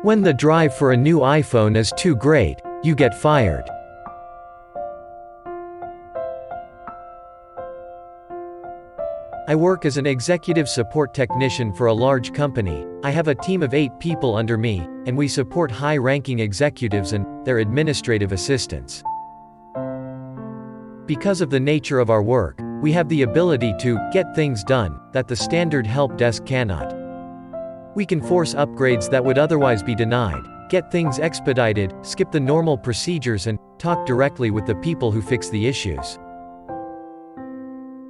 When the drive for a new iPhone is too great, you get fired. I work as an executive support technician for a large company. I have a team of 8 people under me, and we support high-ranking executives and their administrative assistants. Because of the nature of our work, we have the ability to get things done that the standard help desk cannot. We can force upgrades that would otherwise be denied, get things expedited, skip the normal procedures, and talk directly with the people who fix the issues.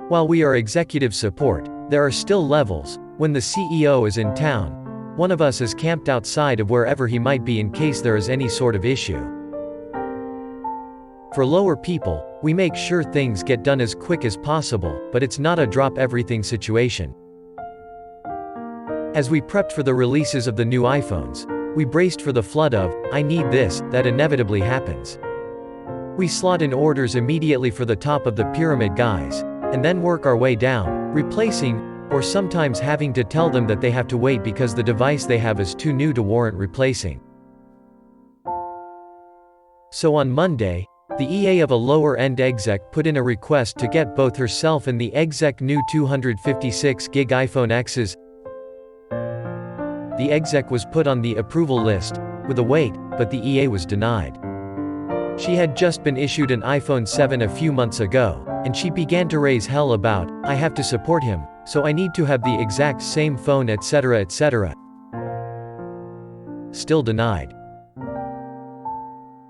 While we are executive support, there are still levels. When the CEO is in town, one of us is camped outside of wherever he might be in case there is any sort of issue. For lower people, we make sure things get done as quick as possible, but it's not a drop everything situation. As we prepped for the releases of the new iPhones, we braced for the flood of, "I need this," that inevitably happens. We slot in orders immediately for the top of the pyramid guys, and then work our way down, replacing, or sometimes having to tell them that they have to wait because the device they have is too new to warrant replacing. So on Monday, the EA of a lower-end exec put in a request to get both herself and the exec new 256GB iPhone X's. The exec was put on the approval list, with a wait, but the EA was denied. She had just been issued an iPhone 7 a few months ago, and she began to raise hell about, "I have to support him, so I need to have the exact same phone, etc., etc." Still denied.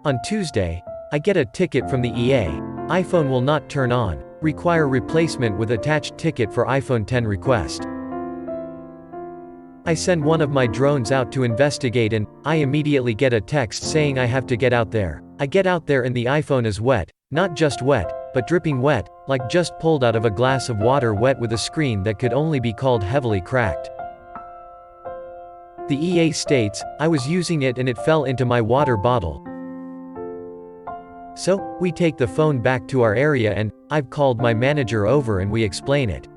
On Tuesday, I get a ticket from the EA, "iPhone will not turn on, require replacement with attached ticket for iPhone 10 request." I send one of my drones out to investigate and I immediately get a text saying I have to get out there. I get out there and the iPhone is wet, not just wet, but dripping wet, like just pulled out of a glass of water, wet with a screen that could only be called heavily cracked. The EA states, "I was using it and it fell into my water bottle." So, we take the phone back to our area and I've called my manager over and we explain it.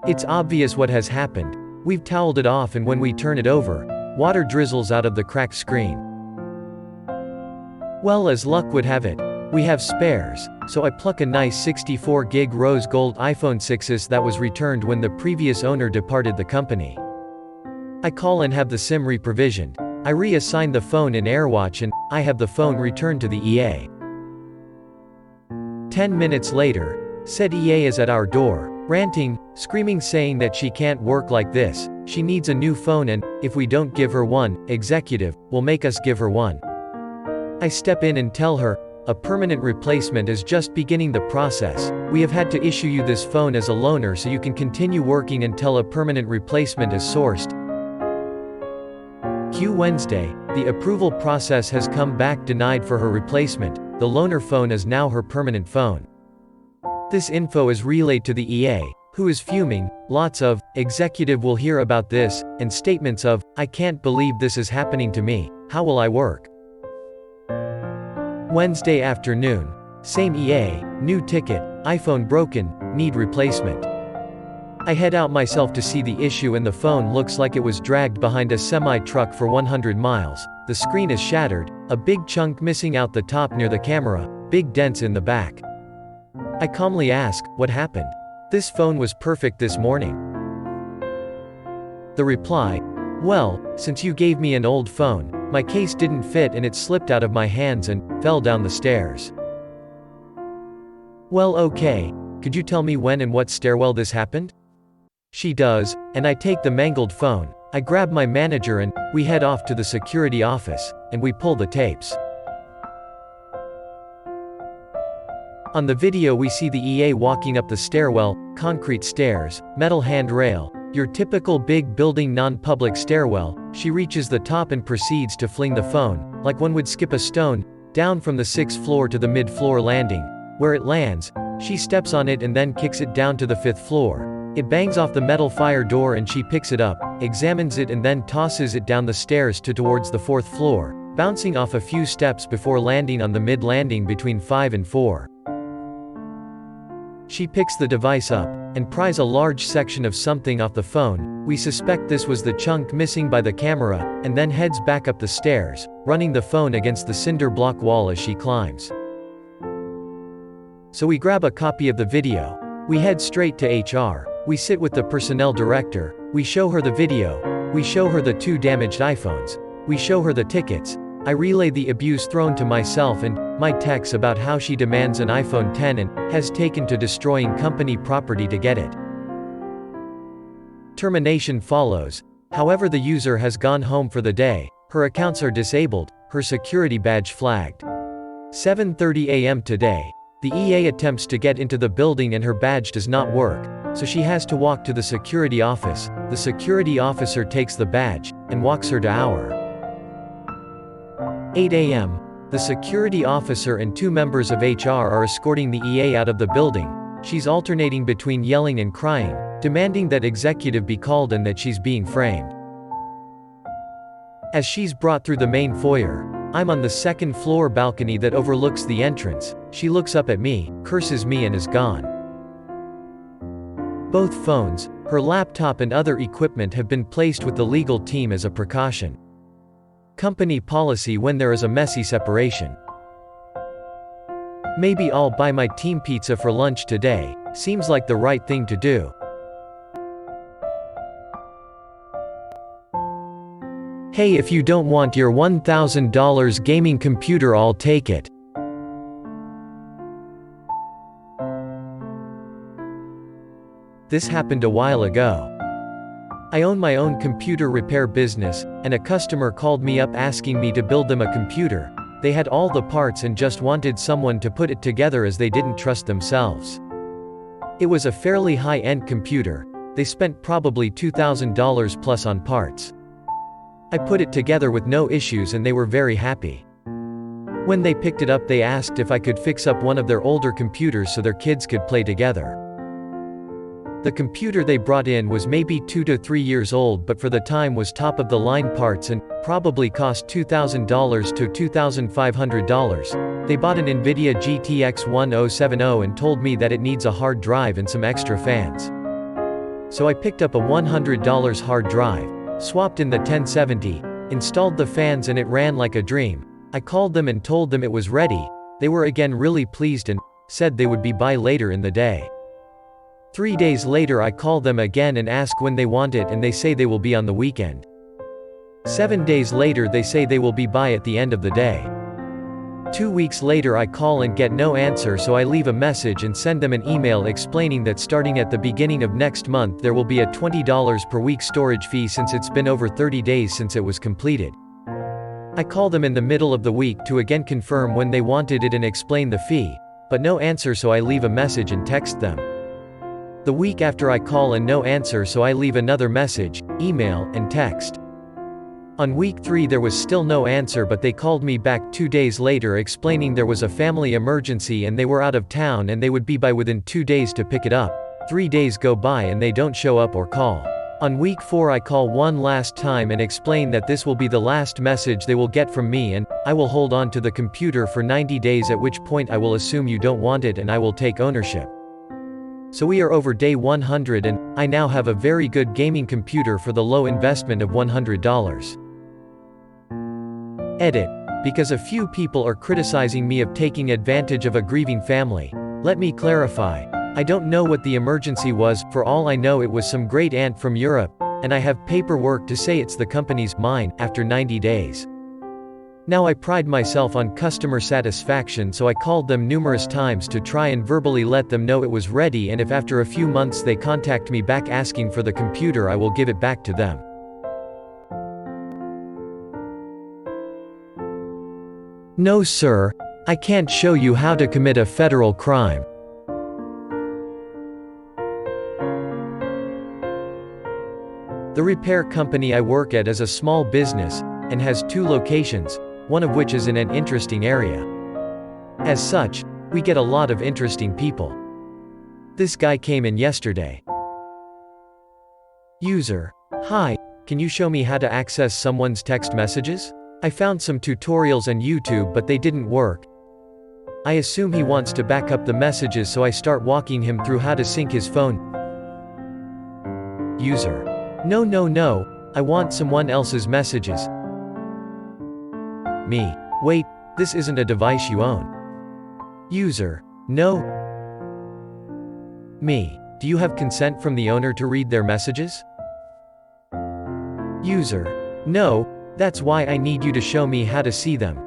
It's obvious what has happened. We've toweled it off and when we turn it over, water drizzles out of the cracked screen. Well, as luck would have it, we have spares, so I pluck a nice 64GB rose gold iPhone 6s that was returned when the previous owner departed the company. I call and have the SIM reprovisioned. I reassign the phone in AirWatch and I have the phone returned to the EA. 10 minutes later, said EA is at our door, ranting, screaming, saying that she can't work like this, she needs a new phone and, if we don't give her one, executive will make us give her one. I step in and tell her, a permanent replacement is just beginning the process, we have had to issue you this phone as a loaner so you can continue working until a permanent replacement is sourced. Wednesday, the approval process has come back denied for her replacement, the loaner phone is now her permanent phone. This info is relayed to the EA, who is fuming, lots of, "Executive will hear about this," and statements of, "I can't believe this is happening to me, how will I work?" Wednesday afternoon, same EA, new ticket, iPhone broken, need replacement. I head out myself to see the issue and the phone looks like it was dragged behind a semi-truck for 100 miles, the screen is shattered, a big chunk missing out the top near the camera, big dents in the back. I calmly ask, "What happened? This phone was perfect this morning." The reply, "Well, since you gave me an old phone, my case didn't fit and it slipped out of my hands and fell down the stairs." Well, okay, could you tell me when and what stairwell this happened? She does, and I take the mangled phone, I grab my manager and we head off to the security office, and we pull the tapes. On the video we see the EA walking up the stairwell, concrete stairs, metal handrail, your typical big building non-public stairwell. She reaches the top and proceeds to fling the phone, like one would skip a stone, down from the 6th floor to the mid-floor landing. Where it lands, she steps on it and then kicks it down to the 5th floor. It bangs off the metal fire door and she picks it up, examines it and then tosses it down the stairs towards the 4th floor, bouncing off a few steps before landing on the mid-landing between 5 and 4. She picks the device up, and pries a large section of something off the phone. We suspect this was the chunk missing by the camera, and then heads back up the stairs, running the phone against the cinder block wall as she climbs. So we grab a copy of the video. We head straight to HR. We sit with the personnel director. We show her the video. We show her the 2 damaged iPhones. We show her the tickets. I relay the abuse thrown to myself and my texts about how she demands an iPhone 10 and has taken to destroying company property to get it. Termination follows. However, the user has gone home for the day, her accounts are disabled, her security badge flagged. 7:30 a.m. today. The EA attempts to get into the building and her badge does not work, so she has to walk to the security office. The security officer takes the badge and walks her to our 8 a.m. The security officer and 2 members of HR are escorting the EA out of the building. She's alternating between yelling and crying, demanding that executive be called and that she's being framed. As she's brought through the main foyer, I'm on the 2nd floor balcony that overlooks the entrance. She looks up at me, curses me and is gone. Both phones, her laptop and other equipment have been placed with the legal team as a precaution. Company policy when there is a messy separation. Maybe I'll buy my team pizza for lunch today, seems like the right thing to do. Hey, if you don't want your $1,000 gaming computer, I'll take it. This happened a while ago. I own my own computer repair business, and a customer called me up asking me to build them a computer. They had all the parts and just wanted someone to put it together as they didn't trust themselves. It was a fairly high-end computer. They spent probably $2,000 plus on parts. I put it together with no issues and they were very happy. When they picked it up, they asked if I could fix up one of their older computers so their kids could play together. The computer they brought in was maybe 2 to 3 years old, but for the time was top-of-the-line parts and probably cost $2,000 to $2,500. They bought an NVIDIA GTX 1070 and told me that it needs a hard drive and some extra fans. So I picked up a $100 hard drive, swapped in the 1070, installed the fans and it ran like a dream. I called them and told them it was ready. They were again really pleased and said they would be by later in the day. 3 days later I call them again and ask when they want it and they say they will be on the weekend. 7 days later they say they will be by at the end of the day. 2 weeks later I call and get no answer, so I leave a message and send them an email explaining that starting at the beginning of next month there will be a $20 per week storage fee since it's been over 30 days since it was completed. I call them in the middle of the week to again confirm when they wanted it and explain the fee, but no answer, so I leave a message and text them. The week after I call and no answer, so I leave another message, email, and text. On week 3 there was still no answer, but they called me back 2 days later explaining there was a family emergency and they were out of town and they would be by within 2 days to pick it up. 3 days go by and they don't show up or call. On week 4 I call one last time and explain that this will be the last message they will get from me and I will hold on to the computer for 90 days, at which point I will assume you don't want it and I will take ownership. So we are over day 100 and I now have a very good gaming computer for the low investment of $100. Edit. Because a few people are criticizing me of taking advantage of a grieving family. Let me clarify. I don't know what the emergency was. For all I know, it was some great aunt from Europe, and I have paperwork to say it's the company's, mine, after 90 days. Now I pride myself on customer satisfaction, so I called them numerous times to try and verbally let them know it was ready, and if after a few months they contact me back asking for the computer, I will give it back to them. No sir, I can't show you how to commit a federal crime. The repair company I work at is a small business, and has 2 locations, one of which is in an interesting area. As such, we get a lot of interesting people. This guy came in yesterday. User: Hi, can you show me how to access someone's text messages? I found some tutorials on YouTube but they didn't work. I assume he wants to back up the messages, so I start walking him through how to sync his phone. User. No, no, no, I want someone else's messages. Me. Wait, this isn't a device you own. User. No. Me. Do you have consent from the owner to read their messages? User. No, that's why I need you to show me how to see them.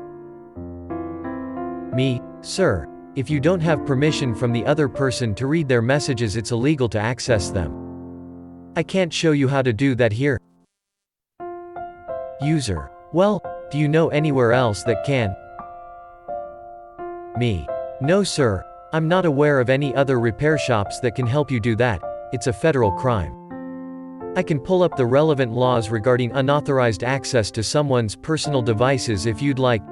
Me. Sir, if you don't have permission from the other person to read their messages, it's illegal to access them. I can't show you how to do that here. User. Well, do you know anywhere else that can? Me. No sir, I'm not aware of any other repair shops that can help you do that. It's a federal crime. I can pull up the relevant laws regarding unauthorized access to someone's personal devices if you'd like.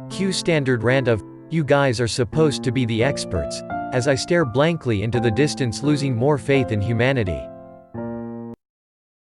Q standard rant of, you guys are supposed to be the experts, as I stare blankly into the distance, losing more faith in humanity.